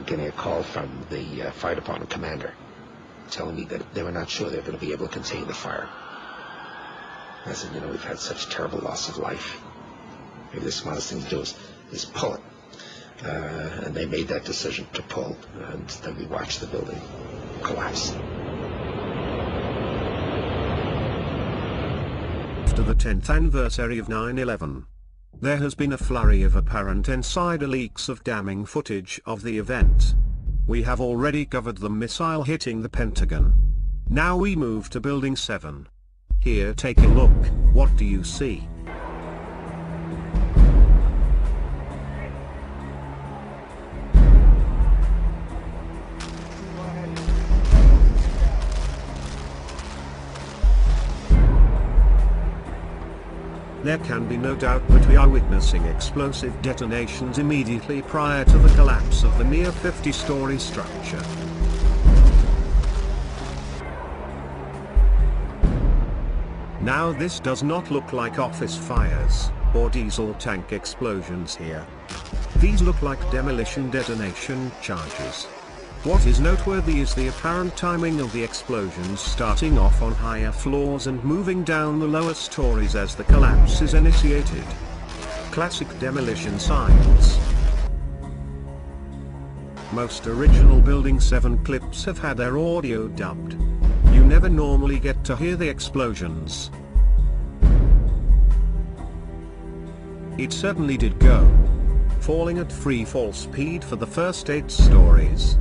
remember getting a call from the fire department commander telling me that they were not sure they were going to be able to contain the fire. I said, we've had such terrible loss of life. Maybe the smartest thing to do is pull it. And they made that decision to pull, and then we watched the building collapse. After the 10th anniversary of 9/11, there has been a flurry of apparent insider leaks of damning footage of the event. We have already covered the missile hitting the Pentagon. Now we move to Building 7. Here, take a look. What do you see? There can be no doubt that we are witnessing explosive detonations immediately prior to the collapse of the near 50-story structure. Now this does not look like office fires, or diesel tank explosions here. These look like demolition detonation charges. What is noteworthy is the apparent timing of the explosions, starting off on higher floors and moving down the lower stories as the collapse is initiated. Classic demolition signs. Most original Building 7 clips have had their audio dubbed. You never normally get to hear the explosions. It certainly did go. Falling at free fall speed for the first 8 stories.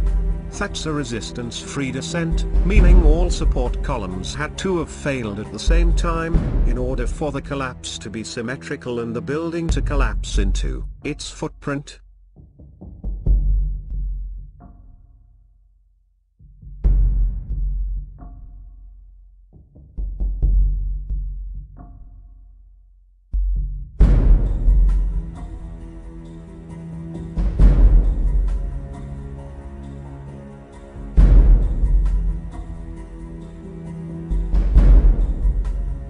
That's a resistance-free descent, meaning all support columns had to have failed at the same time, in order for the collapse to be symmetrical and the building to collapse into its footprint.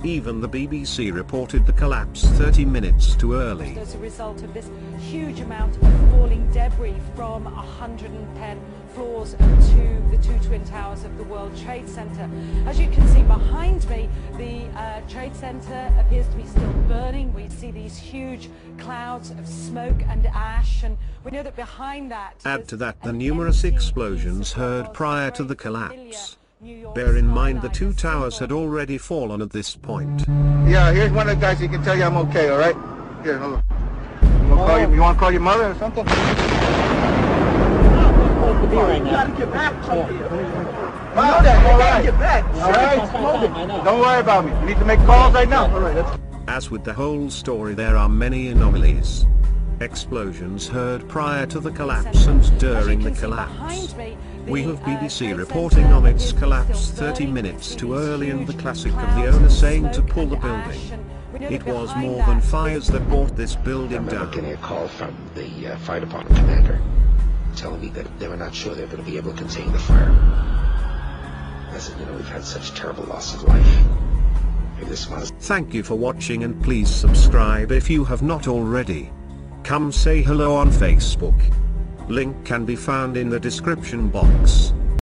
Even the BBC reported the collapse 30 minutes too early. As a result of this huge amount of falling debris from 110 floors to the 2 twin towers of the World Trade Center. As you can see behind me, the Trade Center appears to be still burning. We see these huge clouds of smoke and ash, and we know that behind that... Add to that the numerous explosions heard prior to the collapse. Bear in mind the 2 towers had already fallen at this point. Yeah, here's one of the guys who can tell you I'm okay, alright? Here, hold on. You want to call your mother or something? You gotta get back. Alright? Don't worry about me. You need to make calls right now. Alright. As with the whole story, there are many anomalies. Explosions heard prior to the collapse and during the collapse. We have BBC reporting on its collapse 30 minutes too early and the classic of the owner saying to pull the building. It was more than fires that brought this building down. I remember getting a call from the fire department commander telling me that they were not sure they were going to be able to contain the fire. I said, we've had such terrible loss of life. Maybe the smartest... Thank you for watching, and please subscribe if you have not already. Come say hello on Facebook. Link can be found in the description box.